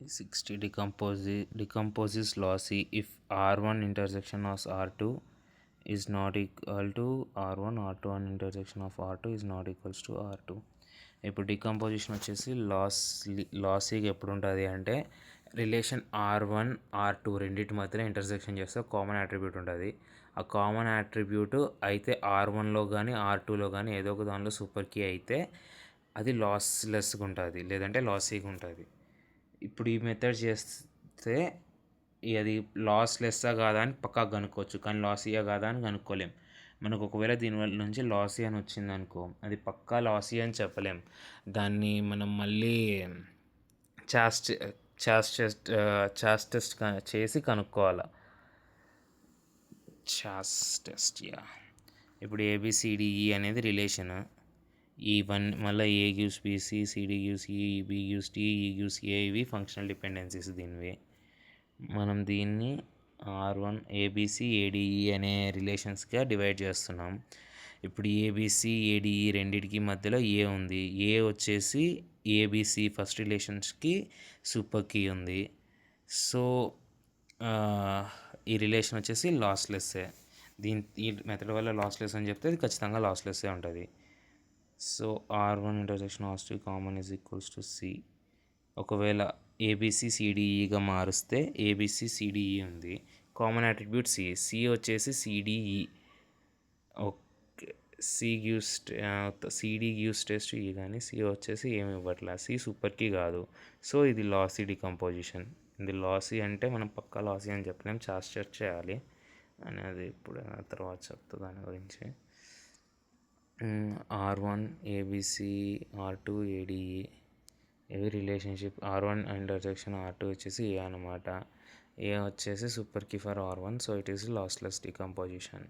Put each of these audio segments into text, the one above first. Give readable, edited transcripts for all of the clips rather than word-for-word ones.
60 decomposes lossy if R1 intersection of R2 is not equal to R1, R2 and intersection of R2 is not equals to R2. ఇప్పుడు decomposition వచ్చేసి లాసీగా ఎప్పుడు ఉంటుంది అంటే relation R1, R2 రెండింటి మధ్యలో intersection చేస్తే common attribute ఉంటుంది. ఆ కామన్ యాట్రిబ్యూట్ అయితే R1లో కానీ R2లో కానీ ఏదో ఒక దానిలో సూపర్ కీ అయితే అది లాస్లెస్గా ఉంటుంది, లేదంటే లాసీగా ఉంటుంది. ఇప్పుడు ఈ మెథడ్ చేస్తే అది లాస్లెస్సా కాదా అని పక్కా కనుక్కోవచ్చు, కానీ లాసీయా కాదా అని కనుక్కోలేం. మనకు ఒకవేళ దీనివల్ల నుంచి లాసీ అని వచ్చింది అనుకో, అది పక్కా లాసీ అని చెప్పలేం. దాన్ని మనం మళ్ళీ చాస్ టెస్ట్ చేసి కనుక్కోవాలి. చాస్ టెస్ట్ ఇప్పుడు ఏబిసిడిఈ అనేది రిలేషన్. ఇవన్నీ మళ్ళీ ఏ గివ్స్ బీసీ, సిడి గివ్స్ ఈ, బి గివ్స్ డి, ఈ గివ్స్ ఏ, ఇవి ఫంక్షనల్ డిపెండెన్సీస్ దీనివి. మనం దీన్ని R1 ఏబిసి ఏడిఈ అనే రిలేషన్స్గా డివైడ్ చేస్తున్నాం. ఇప్పుడు ఏబిసి ఏడిఈ రెండింటికి మధ్యలో ఏ ఉంది. ఏ వచ్చేసి ఏబిసి ఫస్ట్ రిలేషన్స్కి సూపర్ కీ ఉంది. సో ఈ రిలేషన్ వచ్చేసి లాస్లెస్సే. ఈ మెథడ్ వల్ల లాస్లెస్ అని చెప్తే అది ఖచ్చితంగా లాస్లెస్సే ఉంటుంది. So R1 intersection R2 common is equals to C. ఒకవేళ ఏబిసి సిడిఈగా మారుస్తే ఏబిసి సిడిఈ ఉంది, కామన్ అట్రిబ్యూట్ సి. సి వచ్చేసి CDE. Okay, CD gives test E, కానీ సి వచ్చేసి ఏమి ఇవ్వట్లే, సి సూపర్ కీ కాదు. సో ఇది లాసీ డికంపోజిషన్. ఇది లాసీ అంటే మనం పక్కా లాసీ అని చెప్పలేం, చాస్ చెక్ చేయాలి అనేది ఇప్పుడు తర్వాత చెప్తా దాని గురించి. R1 ఏబిసి, R2 ఏడిఈ ఇవి రిలేషన్షిప్. R1 ఇంటర్సెక్షన్ R2 వచ్చేసి ఏ అనమాట. ఏ వచ్చేసి super key for R1, so it is lossless decomposition.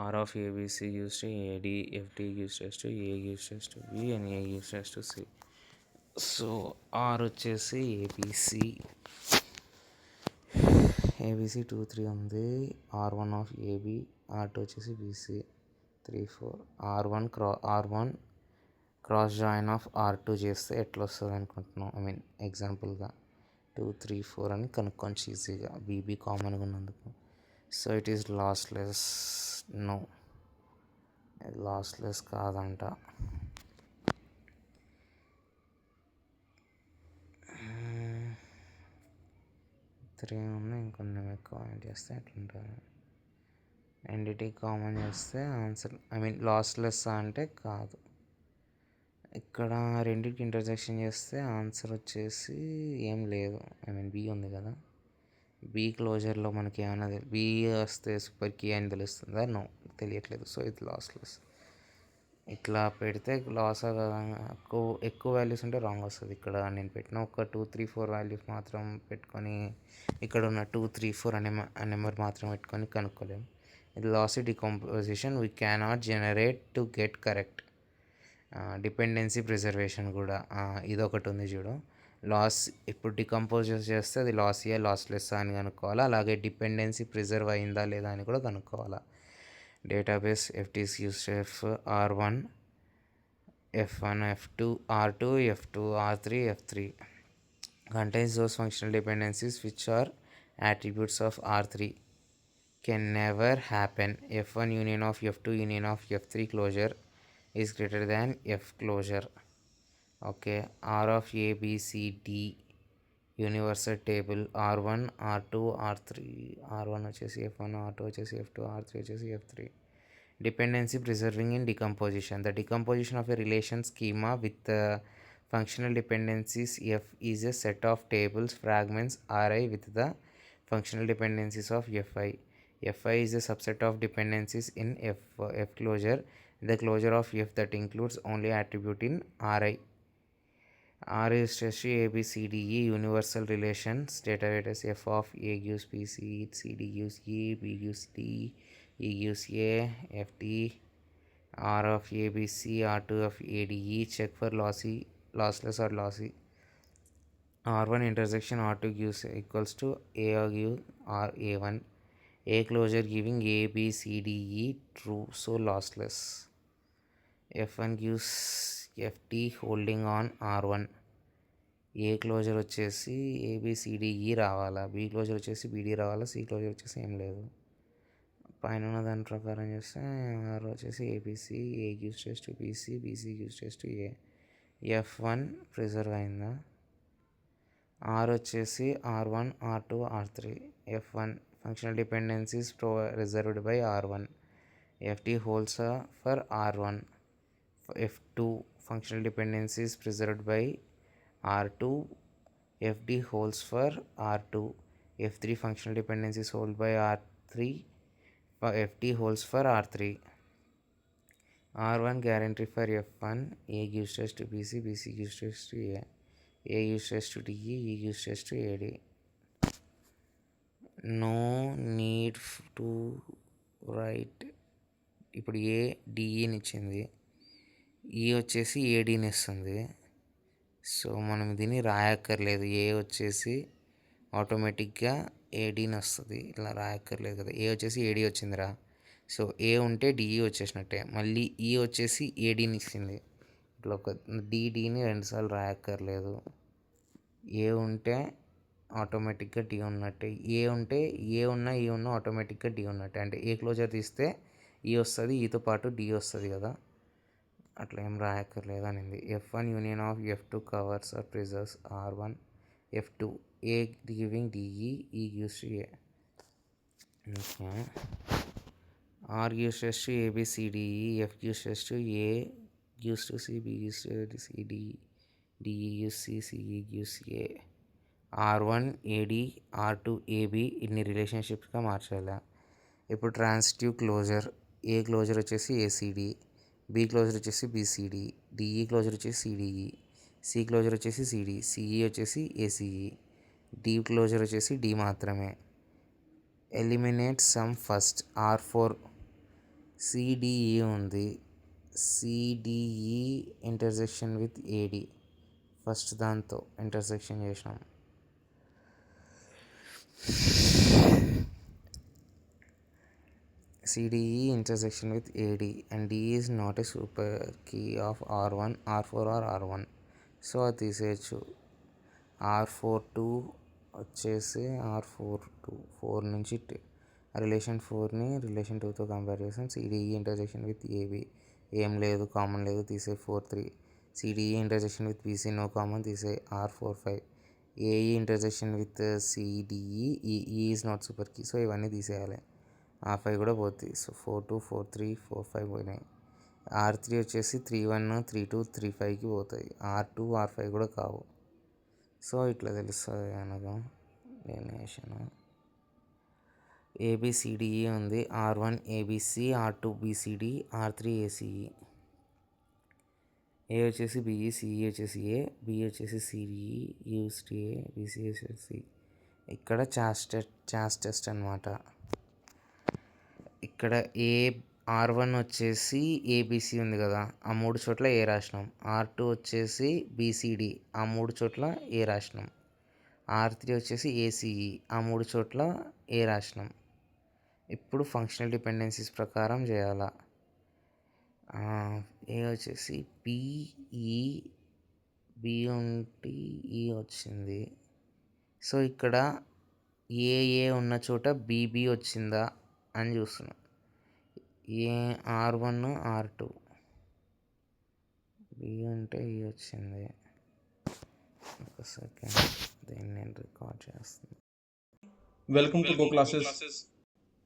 R of ABC gives to AD, FD gives to A gives to B and A gives to C. So R వచ్చేసి ABC 2, 3 ఉంది. R1 of AB, R2 వచ్చేసి BC 3, 4. R1 cross join of R2 చేస్తే ఎట్లా వస్తుంది అనుకుంటున్నాం. ఎగ్జాంపుల్గా 2, 3, 4 అని కనుక్కోవచ్చు ఈజీగా, బీబీ కామన్గా ఉన్నందుకు. So it is lossless. No, lossless కాదంట. త్రీ ఉన్నాయి, ఇంకొన్ని ఎక్కువ చేస్తే ఎట్లుంటుంది. రెండిటి కామన్ చేస్తే ఆన్సర్ లాస్లెస్ అంటే కాదు. ఇక్కడ రెండింటికి ఇంటర్సెక్షన్ చేస్తే ఆన్సర్ వచ్చేసి ఏం లేదు. బి ఉంది కదా, బి క్లోజర్లో మనకి ఏమైనా బి వస్తే సూపర్ కీ అని తెలుస్తుందా? నో, తెలియట్లేదు. సో ఇది లాస్లెస్. ఇట్లా పెడితే లాస్ ఎక్కువ వాల్యూస్ ఉంటే రాంగ్ వస్తుంది. ఇక్కడ నేను పెట్టిన ఒక 2, 3, 4 వాల్యూస్ మాత్రం పెట్టుకొని, ఇక్కడ ఉన్న 2, 3, 4 అనే నెంబర్ మాత్రం పెట్టుకొని కనుక్కోలేము. ఇది lossy decomposition we క్యానాట్ generate to get correct. Dependency preservation కూడా ఇదొకటి ఉంది చూడు. ఇప్పుడు డికంపోజ్ చేస్తే అది లాసీయా లాస్లెస్ అని కనుక్కోవాలి. అలాగే డిపెండెన్సీ ప్రిజర్వ్ అయిందా లేదా అని కూడా కనుక్కోవాలి. Database FTs used R1, F1, F2, R2, F2, R3, F3 contains those functional dependencies which are attributes of R3. Can never happen. F1 union of F2 union of F3 closure is greater than F closure. Okay, R of A, B, C, D universal table R1, R2, R3. R1 వచ్చేసి F1, R2 వచ్చేసి F2, R3 వచ్చేసి F3. Dependency preserving in decomposition. The decomposition of a relation schema with functional dependencies F is a set of tables fragments Ri with the functional dependencies of Fi. Fi is a subset of dependencies in F closure. The closure of F that includes only attribute in Ri. R is A, B, C, D, E universal relations. Data is F of A gives B, C D gives E, B gives D, E gives A, FD. R of A, B, C, R2 of A, D, E. Check for lossless or lossy. R1 intersection R2 gives equals to A or give R A1. A closure giving A, B, C, D, E true, so lossless. F1 gives FD holding on R1. A closure వచ్చేసి ABCDE రావాలా, B closure వచ్చేసి BD రావాలా, C closure వచ్చేసి ఏం లేదు. పైన ఉన్న దాని ప్రకారం చేస్తే ఆర్ వచ్చేసి ABC, A gives rise to BC, BC gives rise to A. F1 preserve అయిందా. ఆర్ వచ్చేసి R1, R2, R3. F1 functional dependencies reserved by R1. FD holds for R1. F2 functional dependencies preserved by R2. FD holds for R2. F3 functional dependencies held by R3. FD holds for R3. R1 guarantee for F1. A gives rise to BC, BC gives rise to A. A gives rise to DE, E gives rise to AD. No need to write. ఇప్పుడు ఏ డిఈని ఇచ్చింది, ఈ వచ్చేసి ఏడీని ఇస్తుంది. So మనం దీన్ని రాయక్కర్లేదు. ఏ వచ్చేసి ఆటోమేటిక్గా ఏడీని వస్తుంది, ఇలా రాయక్కర్లేదు కదా. ఏ వచ్చేసి ఏడీ వచ్చిందిరా. సో ఏ ఉంటే డిఈ వచ్చేసినట్టే. మళ్ళీ ఈ వచ్చేసి ఏడీని ఇచ్చింది, ఇట్లా ఒక డిని రెండుసార్లు రాయక్కర్లేదు. ఏ ఉంటే ఆటోమేటిక్గా డి ఉన్నట్టే. ఏ ఉంటే ఏ ఉన్నా ఈ ఉన్నా ఆటోమేటిక్గా డి ఉన్నట్టే. అంటే ఏ క్లోజర్ తీస్తే ఈ వస్తుంది, ఈతో పాటు డి వస్తుంది కదా, అట్లా ఏం రాయక్కర్లేదు అనింది. F1 union of F2 covers are preserves R1. F2 A giving DE, E gives to A. Okay, R gives rise to ABCDE, F gives rise to A, gives to C, B gives to C, DE gives C, CE gives A. R1 AD, R2 AB, ఇన్ని రిలేషన్షిప్స్గా మార్చాలి. ఇప్పుడు transitive closure. A closure వచ్చేసి ACD, B closure వచ్చేసి BCD, DE closure వచ్చేసి CDE, C closure వచ్చేసి CD, CE వచ్చేసి ACE, D closure వచ్చేసి డి మాత్రమే. Eliminate some first. R4 CDE ఉంది, CDE intersection with AD, first దాంతో ఇంటర్సెక్షన్ చేసినాం. CDE intersection with AD and D is not a super key of R1, R4 or R1. సో అది తీసేయచ్చు. R42 వచ్చేసి R42 4 నుంచి రిలేషన్ 4ని రిలేషన్ 2తో కంపేర్ చేసాం. CDE ఇంటర్సెక్షన్ విత్ AB ఏం లేదు, కామన్ లేదు, తీసే 4-3. CDE intersection with BC no common, తీసే R45. AE intersection with CDE, E is not super key, so ఇవన్నీ తీసేయాలి. R5 కూడా పోతుంది. సో 4-2, 4-3, 4-5 పోయినాయి. R3 వచ్చేసి 3-1, 3-2, 3-5కి పోతాయి. R2, R5 కూడా కావు. సో ఇట్లా తెలుస్తుంది అనగా డెలినేషన్. ఏబిసిడిఈ ఉంది, R1 ABC, R2 BCD, R3 ACE. ఏ వచ్చేసి బిఈ, సిఈ వచ్చేసి ఏ, బి వచ్చేసి సిడిఈ, యూఎస్టీ ఏ, బీసీ వచ్చేసి. ఇక్కడ చాస్ టెస్ట్ అనమాట. ఇక్కడ R1 వచ్చేసి ఏబిసి ఉంది కదా, ఆ 3 చోట్ల ఏ రాసినాం. R2 వచ్చేసి బీసీడి, ఆ 3 చోట్ల ఏ రాసినాం. R3 వచ్చేసి ఏసీఈ, ఆ 3 చోట్ల ఏ రాసినాం. ఇప్పుడు ఫంక్షనల్ డిపెండెన్సీస్ ప్రకారం చేయాలా. ఏ వచ్చేసి పిఈ, బి ఉంటే ఈ వచ్చింది. సో ఇక్కడ ఏ ఉన్న చోట బీబీ వచ్చిందా అని చూస్తున్నాం. ఏ R1, R2, బి అంటే ఈ వచ్చింది. ఒక సెకండ్, దీన్ని నేను రికార్డ్ చేస్తాను. Welcome to Go Classes.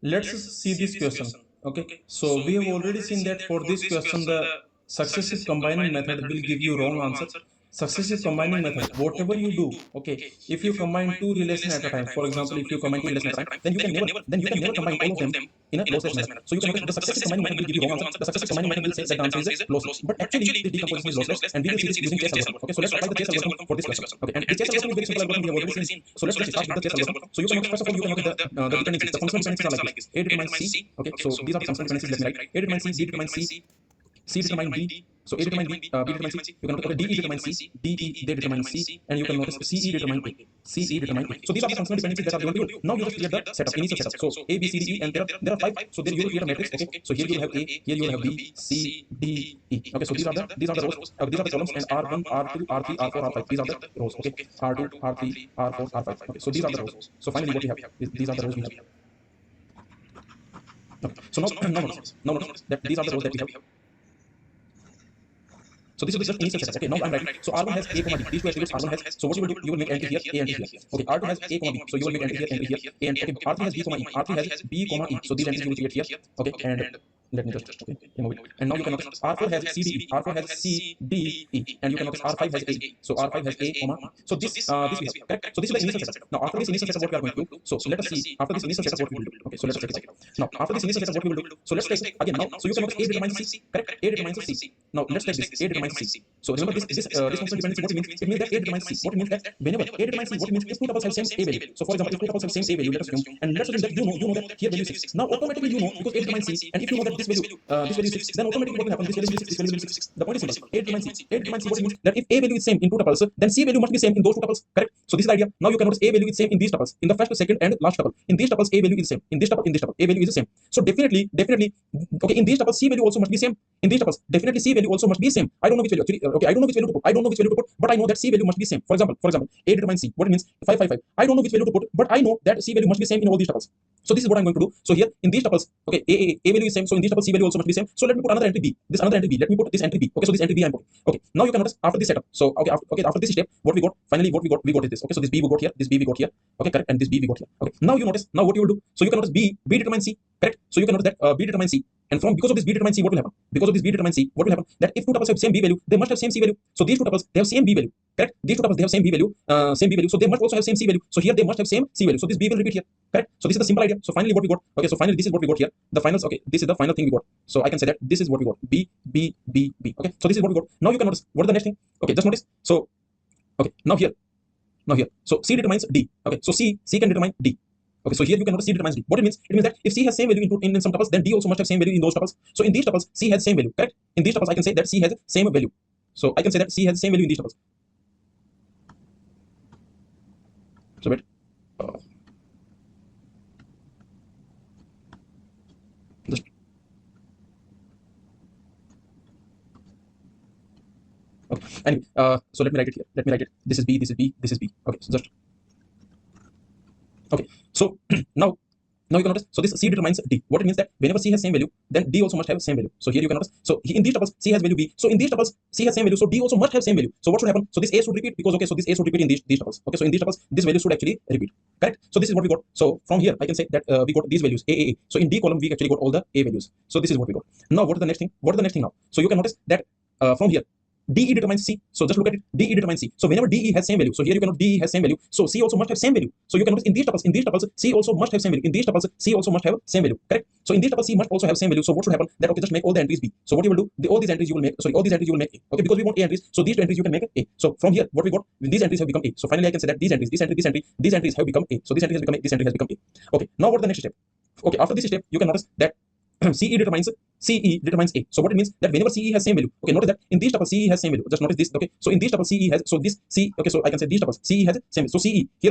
Let's see this question. Okay, so we have already seen that for this question the successive combining method will give you wrong answer. Successive combining method, whatever you do, okay, if you combine two relations at a time, for example, if you combine two relations at a time, then you can never combine all of them in a lossless manner. So you can the successive combining method will give you wrong answer. The successive combining method will say that the answer is lossless, but actually the decomposition is lossless, and we will see this using Chase algorithm. Okay, so let's apply the Chase algorithm for this question. Okay, and the Chase algorithm is very simple algorithm we have already seen. So let's start with the Chase algorithm. So you can first of all you can note the dependencies. The functional dependencies are like this: A determines C. Okay, so these are the functional dependencies. Let me write: A determines C, D determines C, C determines D, So A determine B, B determine C. You can notice, okay, D determine C, D E they determine C, and you can notice C E determine A, C E determine A. So these are the functional dependencies that are given to you. Now you just create the setup, initial setup. So A, B, C, D, E, and there are 5. So there you will create a matrix. Okay. So here you will have A, here you will have B, C, D, E. Okay. So these are the rows. These are the columns, and R1, R2, R3, R4, R5. These are the rows. Okay. R2, R3, R4, R5. Okay. So these are the rows. So finally, what we have is these are the rows we have. Okay. So now notice that these are the rows that we have. So this is just initial setup. Okay, now I'm writing. So R1 has A comma B. These two attributes R1 has. So what you will do, you will make entry here, A entry here. Okay, R2 has A comma B. So you will make entry here, A and okay, R3 has B comma E. R3 has B comma E. So these entries you will create here. Okay, and let me just remove it. And now you can notice R4 has CDE. R4 has CDE, and you can notice R5 has A. So R5 has A comma E. So this we have, correct. So this is the initial setup. Now after this initial setup, what we are going to do? So let us see after this initial setup what we will do. Okay, so let us check it out. Now after this initial setup, what we will do? So let's take again now. So you can notice A determines C, correct? A determines C. Now let's take this. A determines C. So remember this functional dependency. What it means? It means that A determines C. What it means that whenever A determines C, what it means if two tuples have same A value. So for example, if two tuples have same A value, let us assume, and let's assume that you know that here value is 6. Now automatically you know because A determines C, and if you know that this value is 6, then automatically what will happen? This value is 6. This value will be 6. The point is simple. A determines C. A determines C. What it means that if A value is same in two tuples, then C value must be same in those two tuples. Correct. So this is the idea. Now you can notice A value is same in these tuples, in the first, second, and last tuple. In these tuples, A value is same. In this tuple, A value is the same. So definitely, okay. In these tuples, C value also must be same. In these tuples, definitely C value also must be same. I don't know which value actually. Okay, I don't know which value to put. I don't know which value to put, but I know that C value must be same. For example, A determines C. What it means? 5, 5, 5. I don't know which value to put, but I know that C value must be same in all these tuples. So this is what I'm going to do. So here in these tuples, okay, A value is same. So in these tuples, C value also must be same. So let me put another entry B. This another entry B. Let me put this entry B. Okay, so this entry B I'm putting. Okay, now you can notice after this setup. So after this step, what we got? Finally, what we got is this. Okay, so this B we got here. This B we got here. Okay, correct. And this B we got here. Okay, now you notice. Now what you will do? So you can notice B determines C. Correct. So you can notice that B determines C. And from because of this B determines C, what will happen? Because of this B determines C, what will happen? That if two tuples have same B value, they must have same C value. So these two tuples they have same B value. Correct. These two tuples they have same B value, So they must also have same C value. So here they must have same C value. So this B will repeat here. Correct. So this is the simple idea. So finally what we got? Okay. So finally this is what we got here. The finals. Okay. This is the final thing we got. So I can say that this is what we got. B B B B. Okay. So this is what we got. Now you can notice what is the next thing. Okay. Just notice. So okay. Now here. So C determines D. Okay. So C can determine D. Okay, so here you can notice C determines D. What it means? It means that if C has same value in some tuples, then D also must have same value in those tuples. So in these tuples, C has same value, correct? In these tuples, I can say that C has same value. So I can say that C has same value in these tuples. So wait. Just okay. Anyway, so let me write it here. This is B. This is B. This is B. Okay, so just okay. So now you can notice. So this C determines D. What it means that whenever C has same value, then D also must have same value. So here you can notice. So in these tuples, C has value B. So in these tuples, C has same value. So D also must have same value. So what should happen? So this A should repeat because okay. So this A should repeat in these tuples. Okay. So in these tuples, this value should actually repeat. Correct. So this is what we got. So from here, I can say that we got these values A. So in D column, we actually got all the A values. So this is what we got. Now what is the next thing? What is the next thing now? So you can notice that from here. DE determines C. So just look at it. DE determines C. So whenever DE has same value, so here you can note DE has same value. So C also must have same value. So you can notice in these tuples, C also must have same value. In these tuples, C also must have same value. Correct. So in these tuples, C must also have same value. So what should happen? That okay, just make all the entries B. So what you will do? All these entries you will make. All these entries you will make A. Okay, because we want A entries. So these two entries you can make A. So from here, what we got? These entries have become A. So finally, I can say that these entries have become A. So this entry has become A. Okay. Now what is the next step? Okay. After this step, you can notice that CE determines A. So what it means that whenever CE has same value, okay, notice that in these tuples CE has same value. Just notice this, okay. So in these tuples CE has, so this C, okay, so I can say these tuples CE has same value. So CE here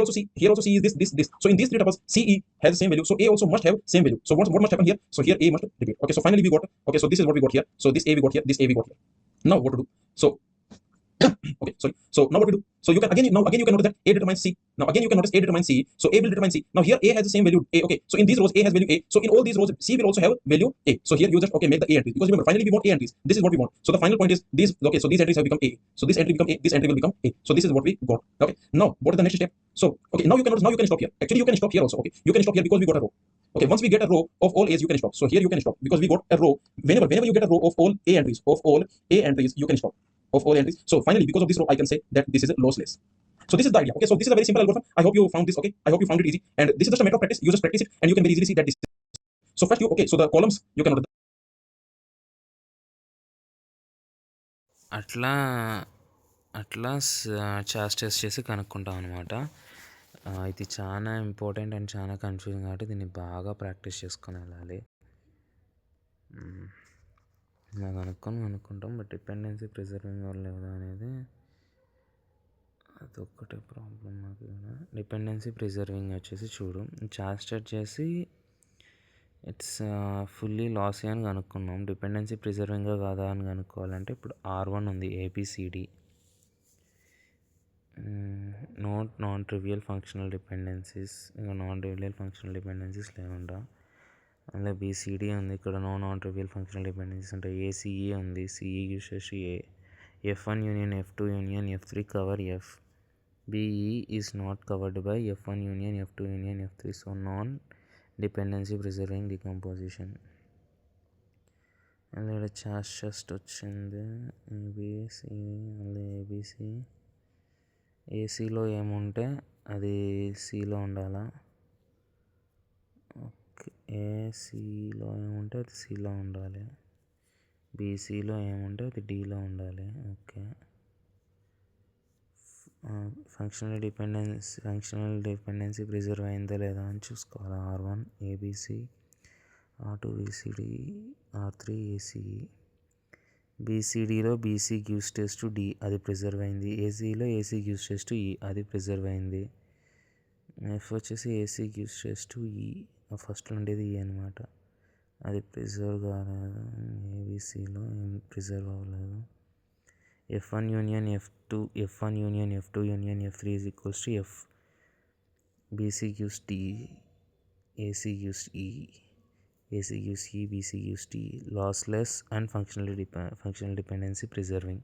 also C is this. So in these three tuples CE has same value. So A also must have same value. So what must happen here? So here A must repeat. Okay, so finally we got, okay, so this is what we got here. So this A we got here, this A we got here. Now what to do? So okay, sorry. So now what we do? So you can again you can notice that A determines C. Now again you can notice A determines C. So A will determine C. Now here A has the same value A. Okay. So in these rows A has value A. So in all these rows C will also have value A. So here you just okay make the A entries because remember finally we want A entries. This is what we want. So the final point is these. Okay. So these entries have become A. So this entry become A. This entry will become A. So this is what we got. Okay. Now what is the next step? So okay. Now you can notice. Now you can stop here. Actually you can stop here also. Okay. You can stop here because we got a row. Okay, once we get a row of all A's, you can stop. So here you can stop because we got a row. Whenever you get a row of all A entries, you can stop. Of all entries. So finally, because of this row, I can say that this is lossless. So this is the idea. Okay, so this is a very simple algorithm. I hope you found this. Okay, I hope you found it easy. And this is just a matter of practice. You just practice it, and you can very easily see that this. So first, so the columns you can note. అట్లా chaas test చేసి కనుక్కుంటాం అనమాట. ఇది చాలా important and చాలా confusing కాబట్టి దీన్ని బాగా practice చేసుకొని వెళ్ళాలి. ఇలా కనుక్కుంటాం. బట్ డిపెండెన్సీ ప్రిజర్వింగ్ లేదా అనేది అదొక్కటే ప్రాబ్లం నాకు. డిపెండెన్సీ ప్రిజర్వింగ్ వచ్చేసి చూడు, చాస్టర్ చేసి ఇట్స్ ఫుల్లీ లాసీ అని కనుక్కున్నాం. డిపెండెన్సీ ప్రిజర్వింగ్గా కాదా అని కనుక్కోవాలంటే ఇప్పుడు R1 ఉంది, ABCD non trivial functional dependencies, ఇంకా నాన్ ట్రివియల్ ఫంక్షనల్ డిపెండెన్సీస్ లేవంట. అందులో BCD ఉంది, ఇక్కడ నాన్ ట్రివియల్ ఫంక్షనల్ డిపెండెన్సీస్ అంటే ACE ఉంది, CE uses A, F1 union F2 union F3 cover F, BE is not covered by F1 union F2 union F3, so non dependency preserving decomposition. and ఇక్కడ just వచ్చింది ABC, మళ్ళీ ABC, ACలో ఏముంటే అది Cలో ఉండాలా, okay, ACలో ఏముంటే అది Cలో ఉండాలి, BCలో ఏముంటే అది Dలో ఉండాలి. ఓకే, ఫంక్షనల్ డిపెండెన్సీ ప్రిజర్వ్ అయిందా లేదా అని చూసుకోవాలి. R1 ABC, R2 BCD, R3 ACE. BCDలో BC gives test to D, అది ప్రిజర్వ్ అయింది. ACలో AC gives test to E, అది ప్రిజర్వ్ అయింది. F వచ్చేసి AC gives test to E, ఫస్ట్లో ఉండేది E అనమాట, అది ప్రిజర్వ్ కాలేదు. ABCలో ఏం ప్రిజర్వ్ అవ్వలేదు. F1 union F2 union F3 is equals to F, BC gives D, AC gives E, AC gives E, BC gives D, lossless and functional dependency preserving.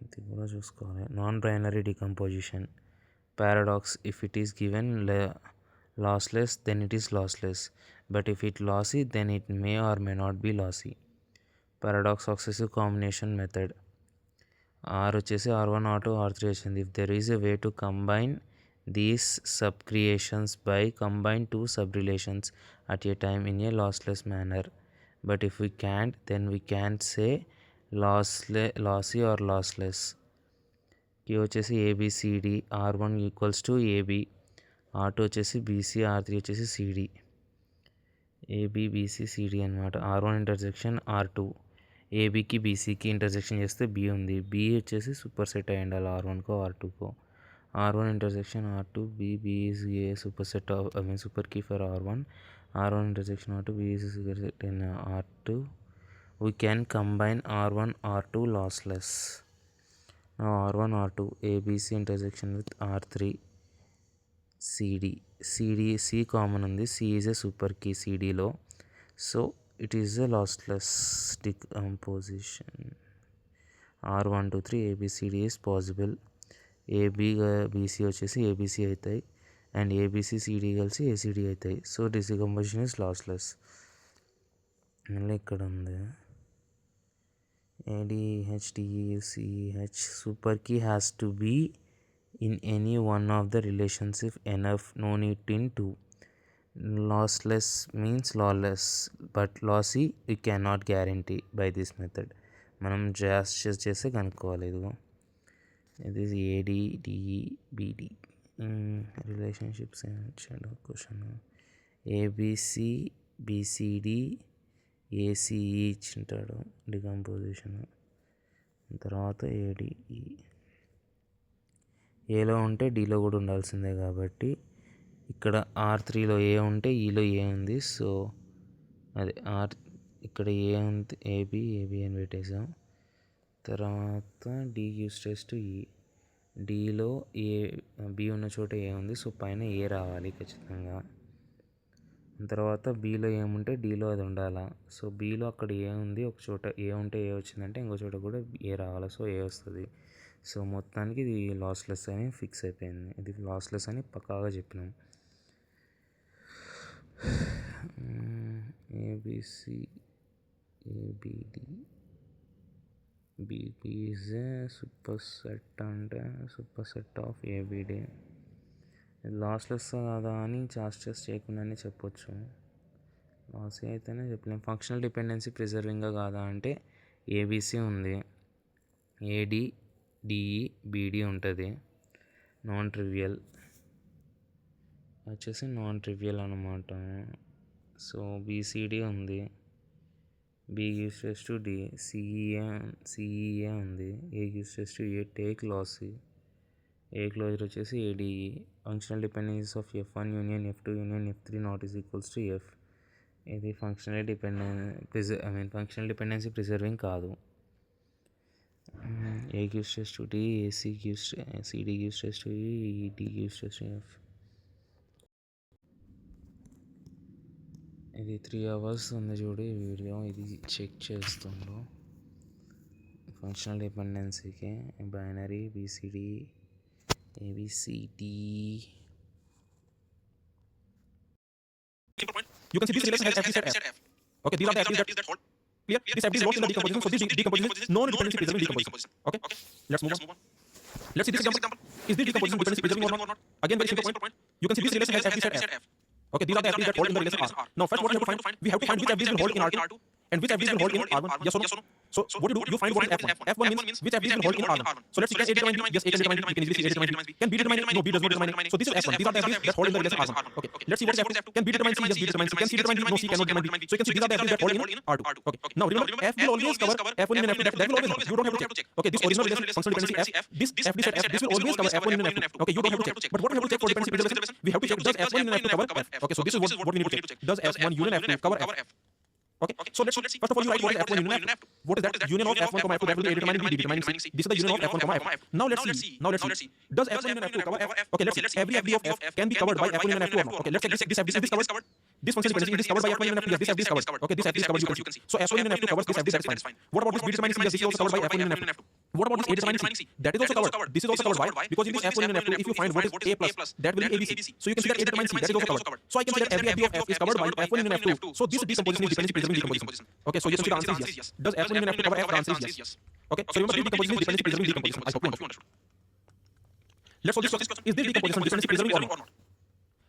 ఇది కూడా చూసుకోవాలి. Non binary decomposition paradox, if it is given lossless then it is lossless, but if it lossy then it may or may not be lossy. Paradox successive combination method, R వచ్చేసి R1 R2 R3 వచ్చింది. If there is a way to combine these subcreations by combine two subrelations at a time in a lossless manner, but if we can't then we can't say lossy or lossless. Q వచ్చేసి ABCD, R1 equals to AB, R2 వచ్చేసి BC, R3 వచ్చేసి CD, ABBCCD అనమాట. R1 intersection R2, ఏబీకి బీసీకి intersection చేస్తే B ఉంది, B వచ్చేసి super set అయి ఉండాలి R1కో R2కో. R1 intersection R2, B is a super set of super key for R1, R1 intersection R2, B is super set in R2. We can combine R1 R2 lossless. Now R1 R2 ABC intersection with R3 CD C common ఉంది, C is a super key CDలో, so it is a lossless decomposition. R123 ABCD is possible, BC వచ్చేసి ABC అవుతాయి and ABCCD కలిసి ACD అవుతాయి, so decomposition is lossless. మళ్ళీ ఇక్కడ ఉంది ADHDECH, super key has to be in any one of the relations if enough, no need in two. Lossless means lawless, but lossy we cannot guarantee by this method. మనం just చేస్తే కనుక్కోవాలి. ఇదిగో ఇది ADDEBD relationships ఇచ్చాడు question. ABC BCD ACE ఇచ్చింటాడు decomposition, తర్వాత ADE. ఏలో ఉంటే డీలో కూడా ఉండాల్సిందే కాబట్టి ఇక్కడ R3లో ఏ ఉంటే ఈలో ఏ ఉంది, సో అదే ఇక్కడ ఏ ఉంది, ఏబి అని పెట్టేసాం. తర్వాత డి యూస్ టెస్ట్ ఈ, డీలో ఏ బి ఉన్న చోట ఏ ఉంది, సో పైన ఏ రావాలి ఖచ్చితంగా. తర్వాత బీలో ఏముంటే డీలో అది ఉండాలా, సో బీలో అక్కడ ఏ ఉంది, ఒక చోట ఏ ఉంటే ఏ వచ్చిందంటే ఇంకో చోట కూడా ఏ రావాలి, సో ఏ వస్తుంది. సో మొత్తానికి ఇది లాస్లెస్ అని ఫిక్స్ అయిపోయింది, ఇది లాస్లెస్ అని పక్కాగా చెప్పినాం. ABC ABD BD is a super set అంటే super set of ABD. Lossless కాదా అని చేస్ట్ చేయకుండానే చెప్పొచ్చు, లాస్ అయితేనే చెప్పలేం. ఫంక్షనల్ డిపెండెన్సీ ప్రిజర్వింగ్గా కాదా అంటే ఏబిసి ఉంది, ఏడి డిఈ బీడి ఉంటుంది, నాన్ ట్రివియల్. వచ్చేసి నాన్ ట్రివియల్ అనమాట. సో బీసీడీ ఉంది, B gives rise to D, CEA ఉంది, A gives rise to A, take loss, A closure వచ్చేసి ADE. Functional dependencies of F1 union F2 union F3 not is equals to F. ఇది functional dependency preserving కాదు. A gives rise to D, CD gives rise to E, D gives rise to F. ఇది 3 hours ఉంది చూడు ఈ video, ఇది check చేస్తుండ్రు functional డిపెండెన్సీకి. Binary BCD ABCD. You can see this relation has FD set F. Okay, these are the FDs that hold. Clear? This FD is lost in the decomposition, so this decomposition is non-dependency preserving decomposition. Okay, let's move on. Let's see this example. Is this decomposition dependency preserving or not? Again, very simple point. You can see this relation has FD set F. Okay, these are the FDs that hold in the relation R. Now, first what we have to find? We have to find which FDs will hold in R2 and which FDs will hold in R1. Yes or no? So what do? You find what is F1. F1 means which FDs will hold in R1. So let's see, can A determine B? Yes, A can determine B. You can easily see A determine B. Can B determine A? No, B does not determine A. So this is F1. These are the FDs that hold in the relation R1. Okay, let's see what is F2. Can B determine C? Yes, B determines C. Can C determine D? No, C cannot determine D. So you can see these are the FDs that hold in R2. Okay, now remember F will always cover F1 and F2. That will always happen. You don't have to check. Okay, this original relation functional dependency F, this FD set F, this will always cover F1 and F2. Okay, you don't have to check. But what we have to check for dependency preservation? We have to check does F1 and F2 cover F. Okay, so this is what we need to check. Does F1 union F2 cover F? Okay, so let's see. First of all, you write what is F1 union F2. What is that? Union of F1, F2. That will be A determining B determining C. This is the union of F1, F. Now let's see. Does F1 union F2 cover F? Okay, let's see. Every FD of F can be covered by F1 union F2 or not. Okay, let's check this FD. Is this covered? This function dependency is covered by F1 union F2. Yes, this FD is covered. Okay, this FD is covered. You can see. So F1 union F2 covers this FD. That is fine. What about this B determining C? Yes, this is also covered by F1 union F2. What about this A determining C? That is also covered. This is also covered. Why? Because in this F1 union F2, if you find what is A plus, that will be ABC. So you can see that A determines C. That is also covered. So I can say that every FD of F is covered by F1 union F2. So this decomposition is dependency preserving decomposition. Okay, so you can see the answer is yes. Does F1 union F2 cover F? The answer is yes. Okay, so remember this decomposition is dependency preserving decomposition. I hope you understood. Let's solve this question. Is this decomposition dependency preserving or not?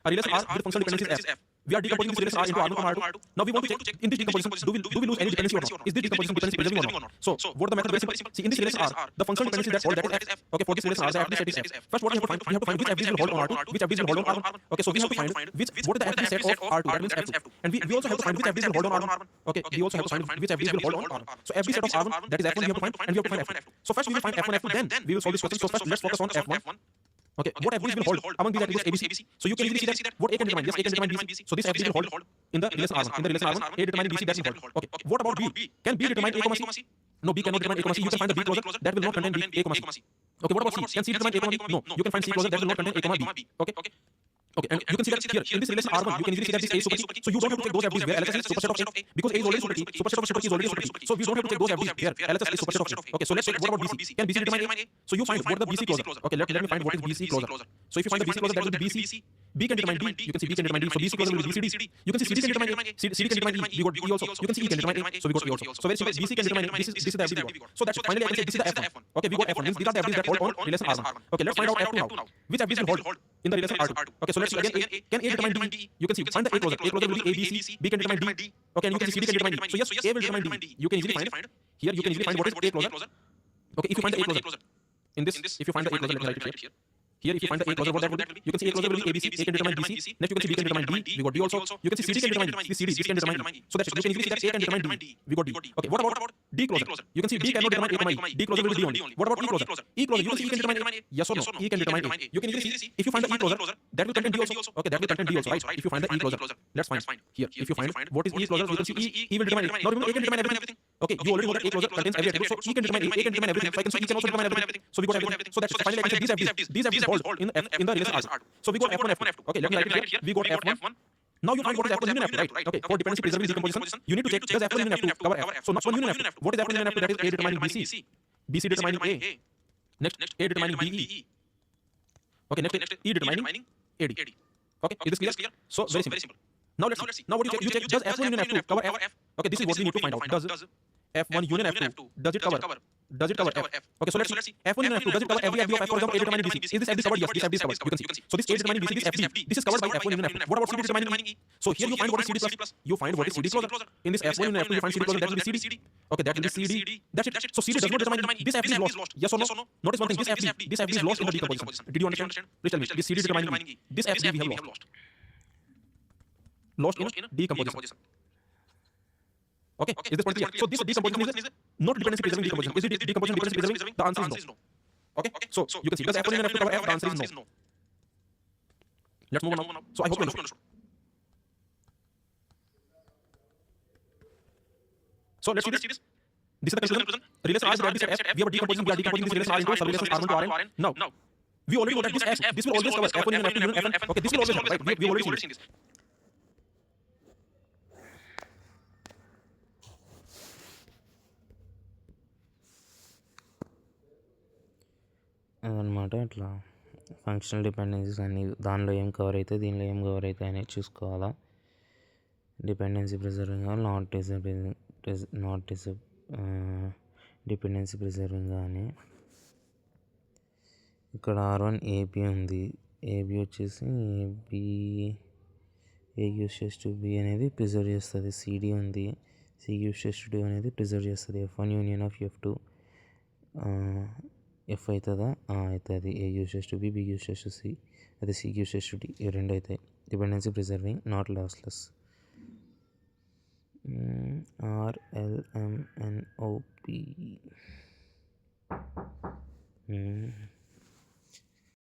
A relation R with functional dependency is F. We are decomposing this relation R into R1, R2. Now we want to check in this decomposition, do we lose any dependency or not? Is this decomposition dependency preserving or not? So what the method very simple. See, in this relation R, the functional dependency that hold, that is F. Okay, for this relation R, the FD set is F. First, what we have to find? We have to find which FDs will hold on R2, which FDs will hold on R1. Okay, so we have to find what is the FD set of R2, that means F2. And we also have to find which FDs will hold on R1. Okay, we also have to find which FDs will hold on R1. So FD set of R1, that is F1, we have to find, and we have to find F2. So first we will find F1, F2, then we will solve this question. So first let's focus on F1. Okay, what FDs will hold among these FDs ABC? So you can easily see that what A can determine. Yes, A can determine BC. So this FD will hold in the relation R1. In the relation R1, A determining BC, that will hold. Okay, what about B? Can B determine A, C? No, B cannot determine A, C. You can find the B closure that will not contain B, A, C. Okay, what about C? Can C determine A, B? No, you can find C closure that will not contain A, B. Okay. Okay, and you can see that here in this relation R1, you can easily see that this A is super key. So you don't have to check those FDs where LHS is superset of A because A is already super key. Superset of super key is already super key. So we don't have to check those FDs where LHS is superset of A. Okay, so let's check what about BC. Can BC determine A? So you find what the BC closure. Okay, let me find what is BC closure. So if you find the BC closure, that will be BC. B can determine D. You can see B can determine D. So BC closure will be BCD. You can see CD can determine A. CD can determine E. We got E also. You can see E can determine A. So we got E also. So very simple. BC can determine A. This is the FD we got. So that's finally I can say this is the F1. Okay, we got F1. Means these are the FDs that hold on relation R1. Okay, let's find out F2 now. Which FDs will hold in the relation R2? Okay, so let's see again A. Can A determine D? You can see find the A closure. A closure will be A, B, C. B can determine D. Okay, and you can see CD can determine D. So yes, A will determine D. You can easily find here. You can easily find what is A closure. Okay, if you find the A closure in this, if you find the A closure, let me write it here. Here, if you find the A closure, what that will be? You can see A closure will be ABC. A can determine DC. Next, you can see B can determine D. We got D also. You can see CD can determine D. CD can determine D. So that's it. You can easily see that A can determine D. We got D. Okay, what about D closure? You can see D cannot determine A, E. D closure will be D only. What about E closure? E closure, you can see E can determine A. Yes or no? E can determine A. You can easily see if you find the E closure, that will contain D also. Okay, that will contain D also, right? If you find the E closure, let's find here. If you find what is E closure, you can see E will determine A. Now remember A can determine everything. Okay, you already know that A closure contains every attribute. So E can determine A. A can determine everything. So I can say E can also determine everything. So we got everything. So that's it. Finally I can say these FDs hold in the relation R2. So we got F1, F2. Okay, let me write it here. We got F1. Now you find what is F1 union F2, right? Okay, for dependency preserving decomposition, you need to check does F1 union F2 cover F. So not one union F2. What is F1 union F2? That is A determining BC. BC determining A. Next, A determining BE. Okay, next E determining AD. Okay, is this clear? So very simple. Now let's see. Now what you check does F1 union F2 cover F? Okay, this is what we need to find out. Does F1 union F2 does it cover? Does it cover F? Okay, so let's see. F1 union F2 does it cover every FD of F? For example, A determining BC. Is this FD covered? Yes, this FD is covered. You can see. So this A determining BC, this FD, this is covered by F1 union F2. What about CD determining E? So here you find what is CD plus. You find what is CD closure. In this F1 union F2, you find CD closure. That will be CD. Okay, that will be CD. That's it. So CD does not determine this FD is lost. Yes or no? Notice one thing. This FD is lost in the decomposition. Did you understand? Please tell me. This CD determining E. This FD we have lost. lost in decomposition. Okay, is this point clear? So this decomposition is not dependency preserving decomposition. Is it decomposition dependency preserving? The answer is no. Okay, so you can see, does F1 enough to cover F? The answer is no. Let's move on now. So I hope you understood. So let's see this. This is the conclusion. Relation R is at F. We have a decomposition. We are decomposing this relation R into subrelations R1 to Rn. Now, we already know that this F, this will always cover F1 union F2 union Fn. Okay, this will always happen, right? We already seen this. అదనమాట ఇట్లా functional dependencies అన్ని దానిలో ఏం cover అవుతాయి, దీనిలో ఏం cover అవుతాయి అనేది చూసుకోవాలా. Dependency preserving not dependency preserving అని. ఇక్కడ R1 ఏబి ఉంది. ఏబి వచ్చేసి ఏ యూస్ చేస్తూ బి అనేది ప్రిజర్వ్ చేస్తుంది. సిడి ఉంది. సి యూస్ చేస్తూ డి అనేది ప్రిజర్వ్ చేస్తుంది. F1 union of F2 F అవుతుందా? అవుతుంది. ఏ యూస్ చేస్తూ బి యూస్ చేస్తూ సి, అది సి యూస్ చేస్తూ డి, ఈ రెండు అవుతాయి. Dependency preserving not lossless. RLMNOP